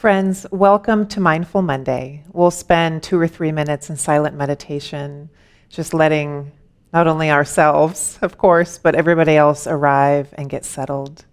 Friends, welcome to Mindful Monday. We'll spend 2 or 3 minutes in silent meditation, just letting not only ourselves, of course, but everybody else arrive and get settled.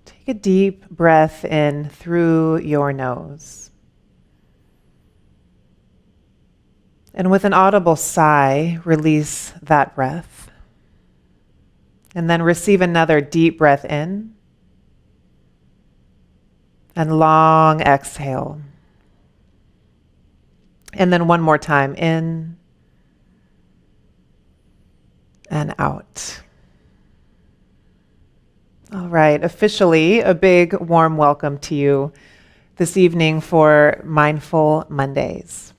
Take a deep breath in through your nose. And with an audible sigh, release that breath. And then receive another deep breath in. And long exhale. And then one more time, in and out. All right, officially, a big warm welcome to you this evening for Mindful Mondays.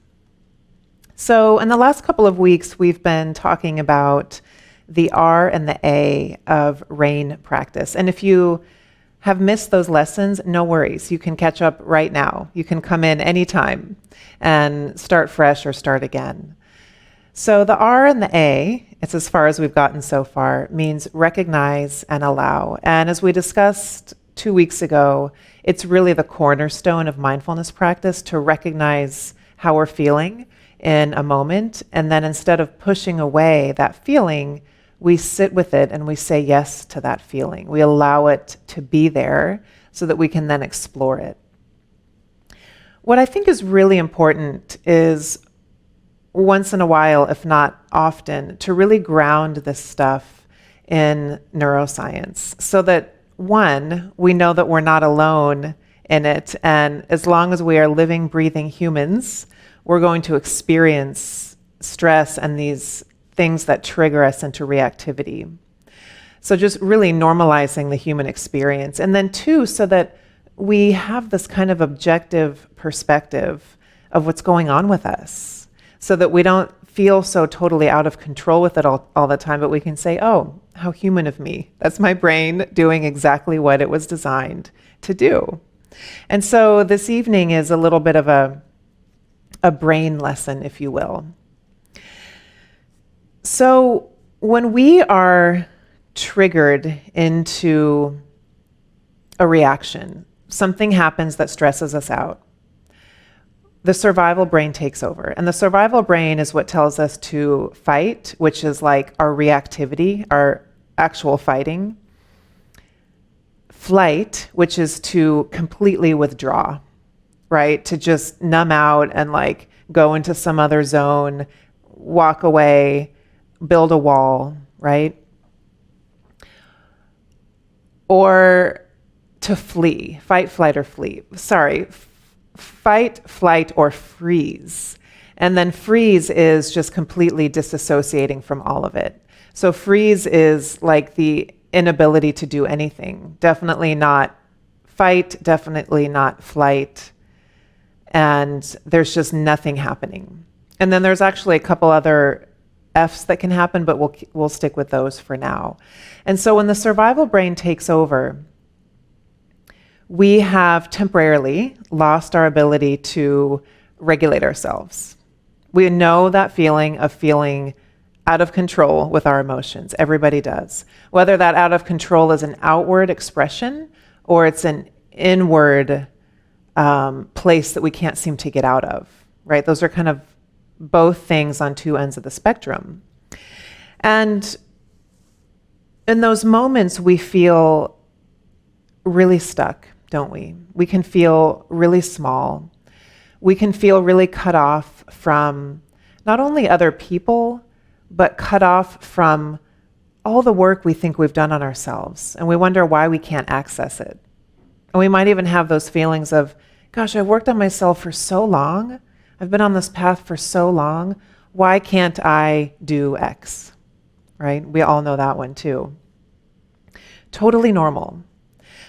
So in the last couple of weeks, we've been talking about the R and the A of RAIN practice. And if you have missed those lessons, no worries. You can catch up right now. You can come in anytime and start fresh or start again. So the R and the A, it's as far as we've gotten so far, means recognize and allow. And as we discussed 2 weeks ago, it's really the cornerstone of mindfulness practice to recognize how we're feeling in a moment. And then instead of pushing away that feeling, we sit with it and we say yes to that feeling. We allow it to be there so that we can then explore it. What I think is really important is once in a while, if not often, to really ground this stuff in neuroscience so that, one, we know that we're not alone in it. And as long as we are living, breathing humans, we're going to experience stress and these things that trigger us into reactivity. So just really normalizing the human experience. And then two, so that we have this kind of objective perspective of what's going on with us, so that we don't feel so totally out of control with it all the time, but we can say, oh, how human of me. That's my brain doing exactly what it was designed to do. And so this evening is a little bit of a brain lesson, if you will. So when we are triggered into a reaction, something happens that stresses us out. The survival brain takes over. And the survival brain is what tells us to fight, which is like our reactivity, our actual fighting. Flight, which is to completely withdraw, right? To just numb out and like go into some other zone, walk away, build a wall, right? Or to flee, fight, flight, or flee. Sorry, fight, flight, or freeze. And then freeze is just completely disassociating from all of it. So freeze is like the inability to do anything. Definitely not fight, definitely not flight. And there's just nothing happening. And then there's actually a couple other F's that can happen, but we'll stick with those for now. And so when the survival brain takes over, we have temporarily lost our ability to regulate ourselves. We know that feeling of feeling out of control with our emotions. Everybody does. Whether that out of control is an outward expression or it's an inward place that we can't seem to get out of, right? Those are kind of both things on two ends of the spectrum. And in those moments, we feel really stuck, don't we? We can feel really small. We can feel really cut off from not only other people, but cut off from all the work we think we've done on ourselves. And we wonder why we can't access it. And we might even have those feelings of, gosh, I've worked on myself for so long. I've been on this path for so long. Why can't I do X? Right? We all know that one too. Totally normal.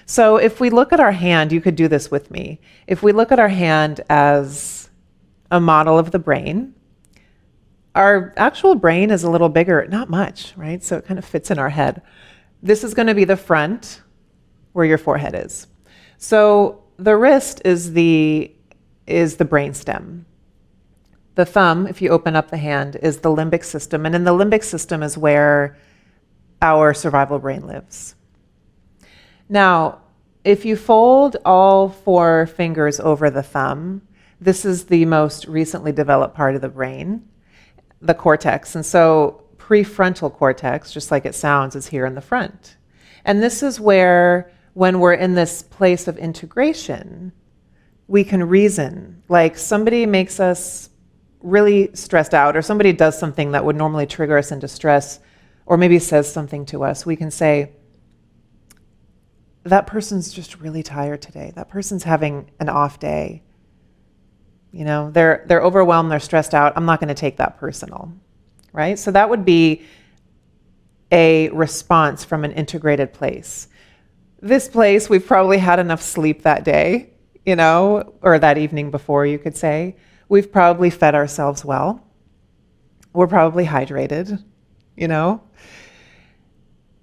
So if we look at our hand, you could do this with me. If we look at our hand as a model of the brain, our actual brain is a little bigger, not much, right? So it kind of fits in our head. This is going to be the front where your forehead is. So the wrist is the brain stem. The thumb, if you open up the hand, is the limbic system. And in the limbic system is where our survival brain lives. Now, if you fold all four fingers over the thumb, this is the most recently developed part of the brain, the cortex. And so prefrontal cortex, just like it sounds, is here in the front. And this is where, when we're in this place of integration, we can reason. Like somebody makes us really stressed out, or somebody does something that would normally trigger us into stress, or maybe says something to us, we can say, that person's just really tired today. That person's having an off day. You know, they're overwhelmed, they're stressed out. I'm not going to take that personal, right? So that would be a response from an integrated place. This place, we've probably had enough sleep that day, you know, or that evening before, you could say. We've probably fed ourselves well. We're probably hydrated, you know.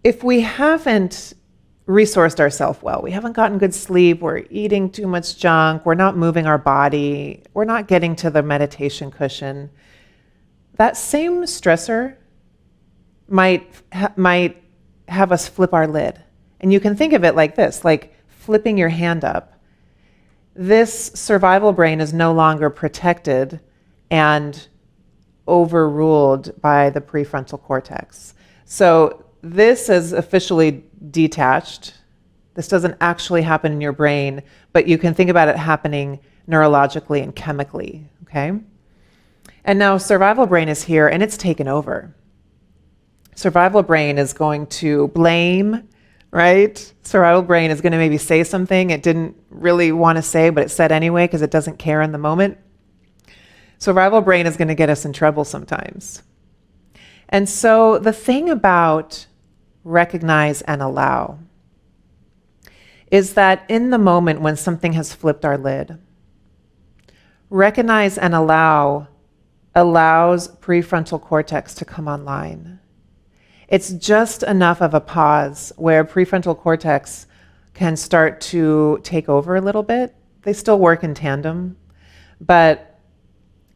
If we haven't resourced ourselves well, we haven't gotten good sleep, we're eating too much junk, we're not moving our body, we're not getting to the meditation cushion, that same stressor might have us flip our lid. And you can think of it like this, like flipping your hand up. This survival brain is no longer protected and overruled by the prefrontal cortex. So this is officially detached. This doesn't actually happen in your brain, but you can think about it happening neurologically and chemically, okay? And now survival brain is here and it's taken over. Survival brain is going to blame, right? Survival brain is going to maybe say something it didn't really want to say, but it said anyway because it doesn't care in the moment. Survival brain is going to get us in trouble sometimes. And so the thing about recognize and allow is that in the moment when something has flipped our lid, recognize and allow allows prefrontal cortex to come online. It's just enough of a pause where prefrontal cortex can start to take over a little bit. They still work in tandem, but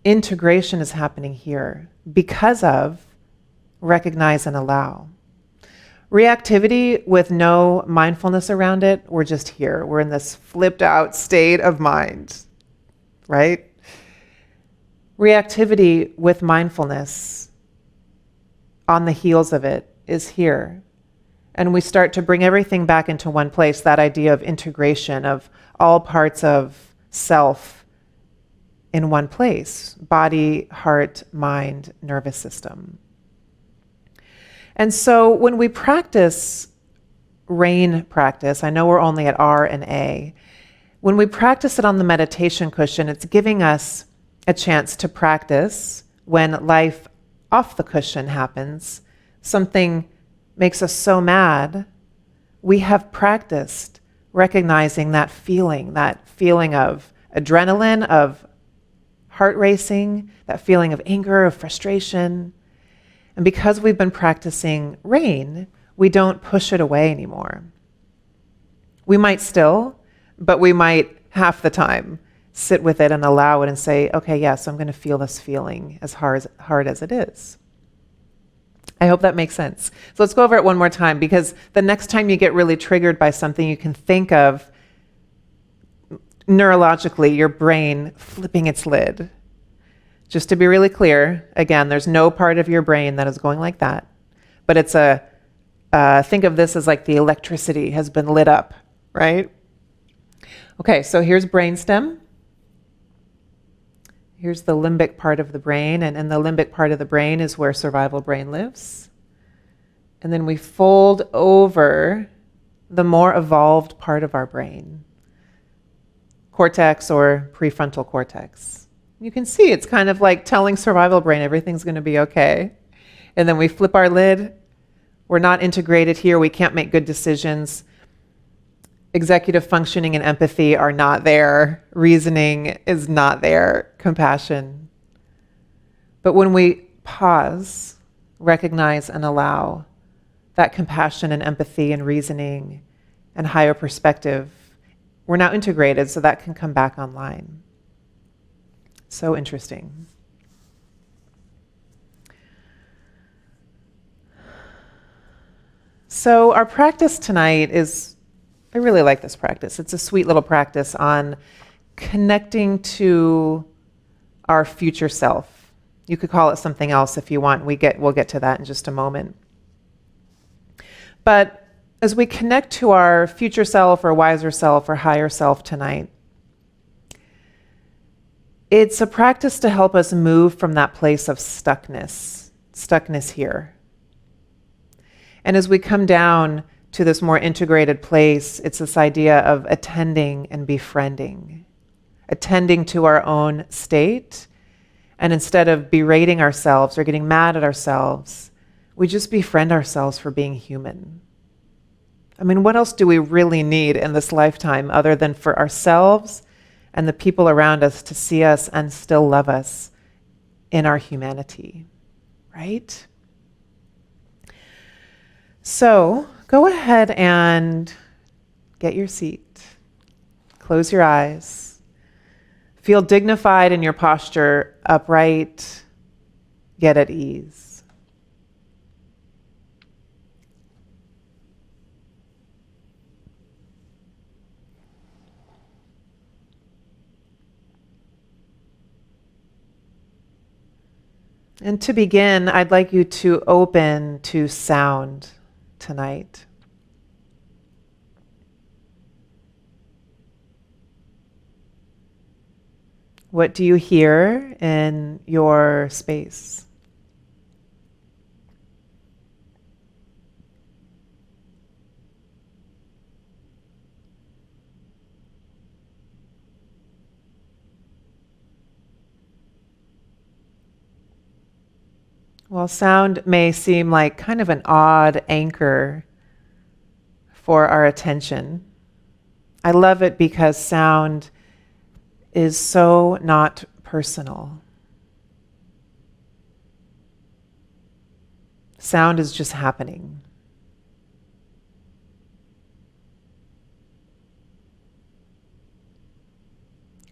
integration is happening here because of recognize and allow. Reactivity with no mindfulness around it, we're just here. We're in this flipped out state of mind, right? Reactivity with mindfulness on the heels of it is here. And we start to bring everything back into one place, that idea of integration of all parts of self in one place, body, heart, mind, nervous system. And so when we practice rain practice, I know we're only at R and A. When we practice it on the meditation cushion, it's giving us a chance to practice when life off the cushion happens. Something makes us so mad. We have practiced recognizing that feeling of adrenaline, of heart racing, that feeling of anger, of frustration. And because we've been practicing rain, we don't push it away anymore. We might still, but we might half the time sit with it and allow it and say, okay, yes, I'm going to feel this feeling as hard as it is. I hope that makes sense. So let's go over it one more time, because the next time you get really triggered by something, you can think of neurologically your brain flipping its lid. Just to be really clear, again, there's no part of your brain that is going like that, but it's think of this as like the electricity has been lit up, right? Okay, so here's brainstem. Here's the limbic part of the brain, and in the limbic part of the brain is where survival brain lives. And then we fold over the more evolved part of our brain, cortex or prefrontal cortex. You can see it's kind of like telling survival brain everything's going to be okay. And then we flip our lid. We're not integrated here. We can't make good decisions. Executive functioning and empathy are not there. Reasoning is not there. Compassion. But when we pause, recognize and allow that compassion and empathy and reasoning and higher perspective, we're now integrated, so that can come back online. So interesting. So our practice tonight is, I really like this practice. It's a sweet little practice on connecting to our future self. You could call it something else if you want. We'll get to that in just a moment. But as we connect to our future self or wiser self or higher self tonight, it's a practice to help us move from that place of stuckness here. And as we come down to this more integrated place, it's this idea of attending and befriending, attending to our own state. And instead of berating ourselves or getting mad at ourselves, we just befriend ourselves for being human. I mean, what else do we really need in this lifetime other than for ourselves and the people around us to see us and still love us in our humanity, right? So go ahead and get your seat. Close your eyes. Feel dignified in your posture, upright, yet at ease. And to begin, I'd like you to open to sound tonight. What do you hear in your space? Well, sound may seem like kind of an odd anchor for our attention. I love it because sound is so not personal. Sound is just happening.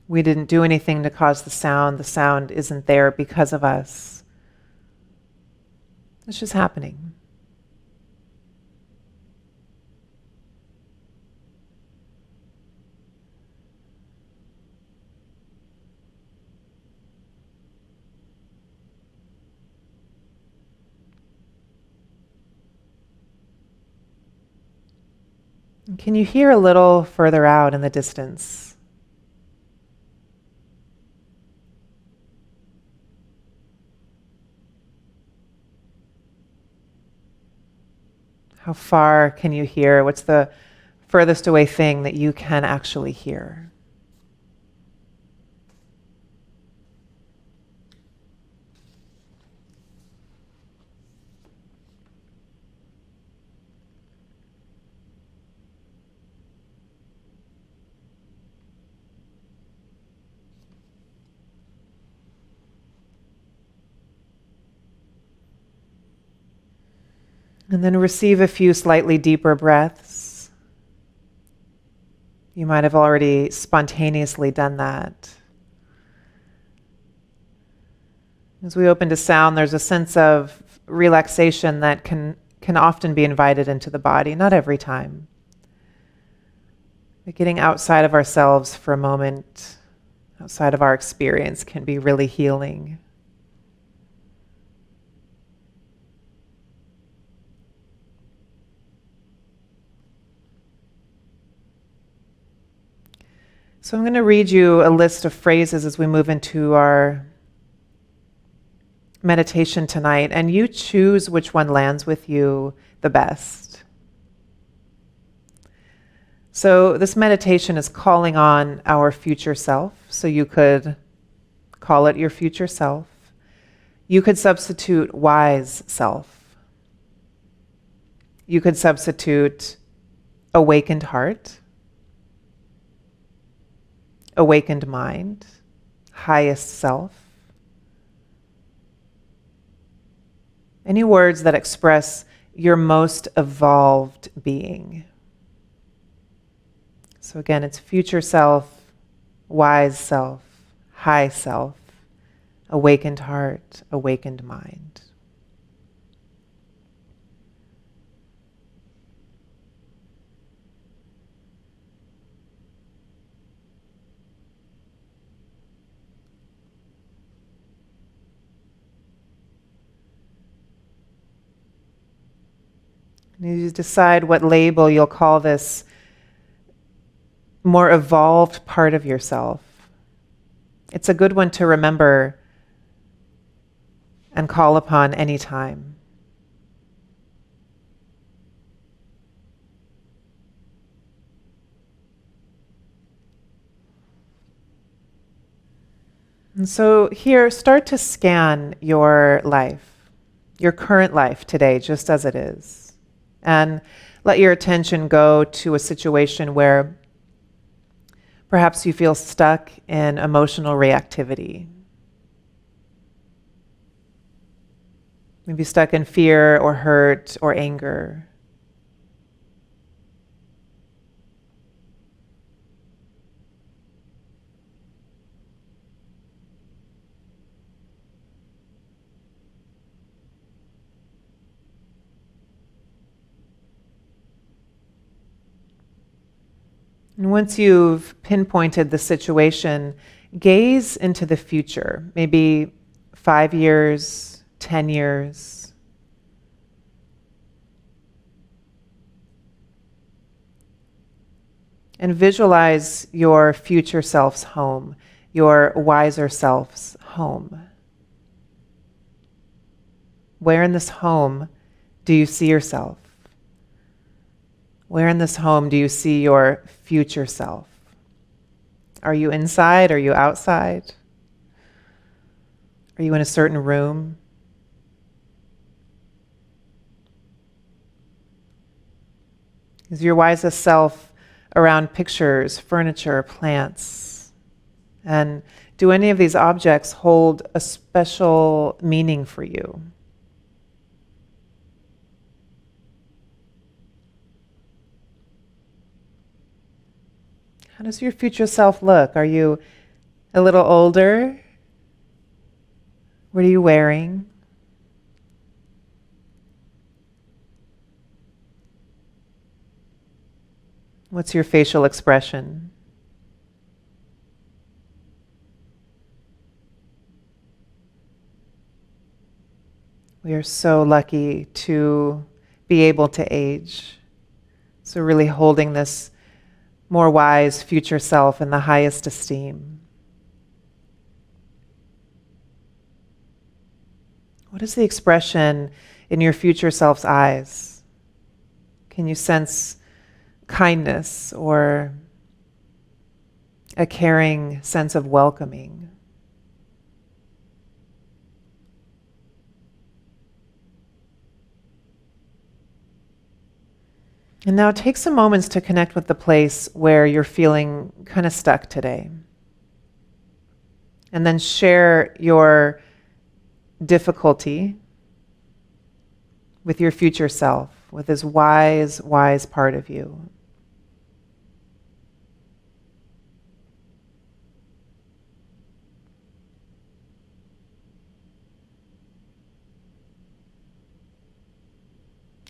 We didn't do anything to cause the sound. The sound isn't there because of us. It's just happening. And can you hear a little further out in the distance? How far can you hear? What's the furthest away thing that you can actually hear? And then receive a few slightly deeper breaths. You might have already spontaneously done that. As we open to sound, there's a sense of relaxation that can often be invited into the body, not every time. But getting outside of ourselves for a moment, outside of our experience, can be really healing. So I'm going to read you a list of phrases as we move into our meditation tonight, and you choose which one lands with you the best. So this meditation is calling on our future self. So you could call it your future self. You could substitute wise self. You could substitute awakened heart, awakened mind, highest self. Any words that express your most evolved being. So again, it's future self, wise self, high self, awakened heart, awakened mind. And you decide what label you'll call this more evolved part of yourself. It's a good one to remember and call upon anytime. And so here, start to scan your life, your current life today, just as it is. And let your attention go to a situation where perhaps you feel stuck in emotional reactivity. Maybe stuck in fear or hurt or anger. And once you've pinpointed the situation, gaze into the future, maybe 5 years, 10 years. And visualize your future self's home, your wiser self's home. Where in this home do you see yourself? Where in this home do you see your future self? Are you inside? Are you outside? Are you in a certain room? Is your wisest self around pictures, furniture, plants? And do any of these objects hold a special meaning for you? How does your future self look? Are you a little older? What are you wearing? What's your facial expression? We are so lucky to be able to age. So really holding this more wise future self in the highest esteem. What is the expression in your future self's eyes? Can you sense kindness or a caring sense of welcoming? And now take some moments to connect with the place where you're feeling kind of stuck today. And then share your difficulty with your future self, with this wise, wise part of you.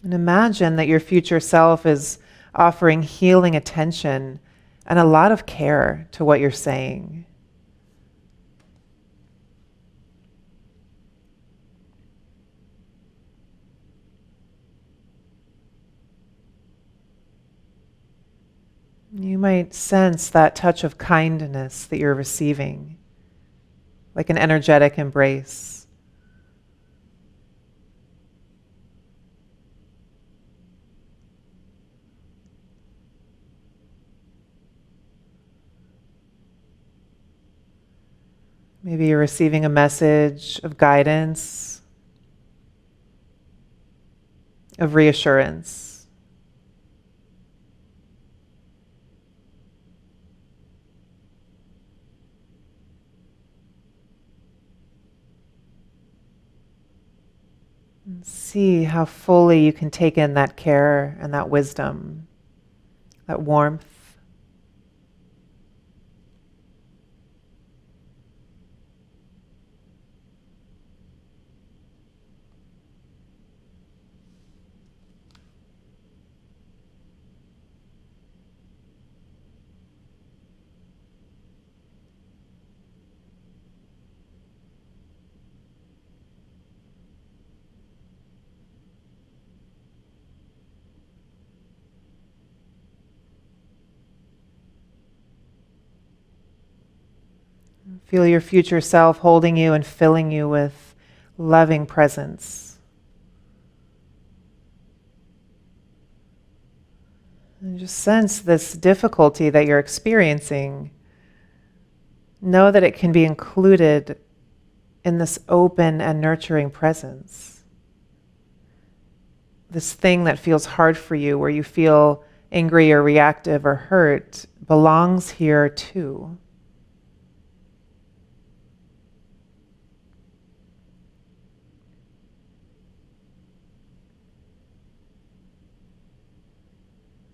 And imagine that your future self is offering healing attention and a lot of care to what you're saying. You might sense that touch of kindness that you're receiving, like an energetic embrace. Maybe you're receiving a message of guidance, of reassurance. And see how fully you can take in that care and that wisdom, that warmth. Feel your future self holding you and filling you with loving presence. And just sense this difficulty that you're experiencing. Know that it can be included in this open and nurturing presence. This thing that feels hard for you, where you feel angry or reactive or hurt, belongs here too.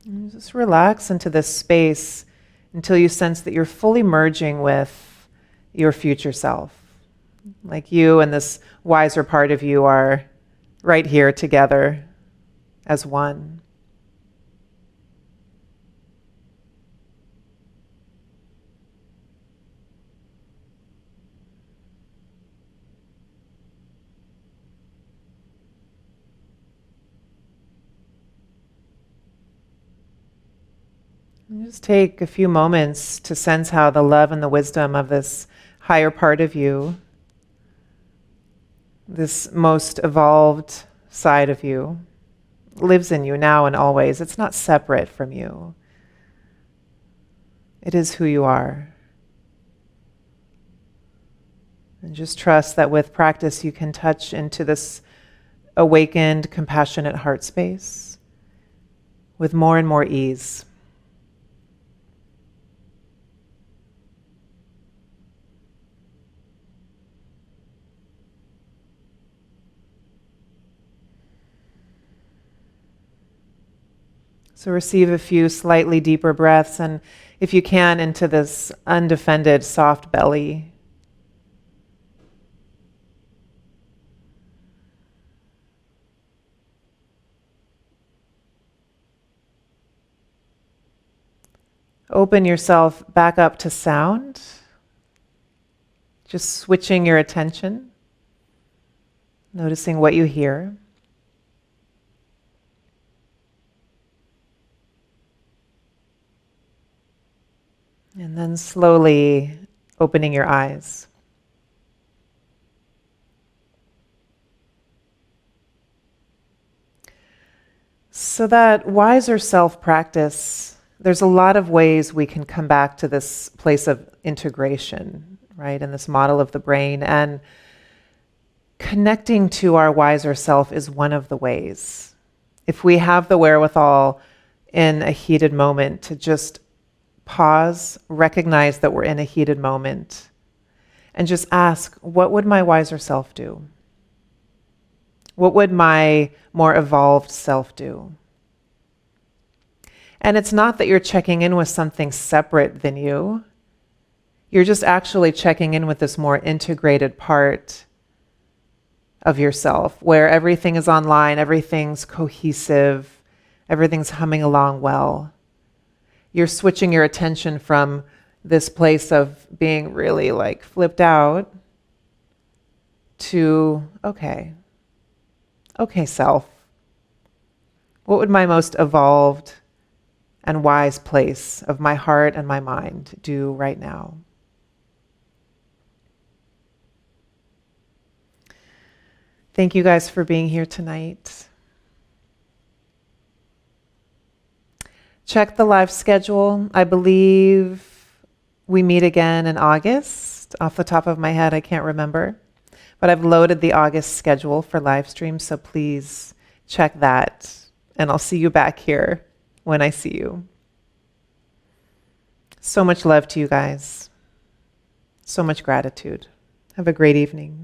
And just relax into this space until you sense that you're fully merging with your future self. Like you and this wiser part of you are right here together as one. And just take a few moments to sense how the love and the wisdom of this higher part of you, this most evolved side of you, lives in you now and always. It's not separate from you. It is who you are. And just trust that with practice you can touch into this awakened, compassionate heart space with more and more ease. So receive a few slightly deeper breaths, and if you can, into this undefended, soft belly. Open yourself back up to sound, just switching your attention, noticing what you hear. And then slowly opening your eyes. So that wiser self practice, there's a lot of ways we can come back to this place of integration, right? In this model of the brain. And connecting to our wiser self is one of the ways. If we have the wherewithal in a heated moment to just pause, recognize that we're in a heated moment, and just ask, what would my wiser self do? What would my more evolved self do? And it's not that you're checking in with something separate than you. You're just actually checking in with this more integrated part of yourself, where everything is online, everything's cohesive, everything's humming along well. You're switching your attention from this place of being really like flipped out to, okay, self. What would my most evolved and wise place of my heart and my mind do right now? Thank you guys for being here tonight. Check the live schedule. I believe we meet again in August. Off the top of my head, I can't remember. But I've loaded the August schedule for live streams, so please check that. And I'll see you back here when I see you. So much love to you guys. So much gratitude. Have a great evening.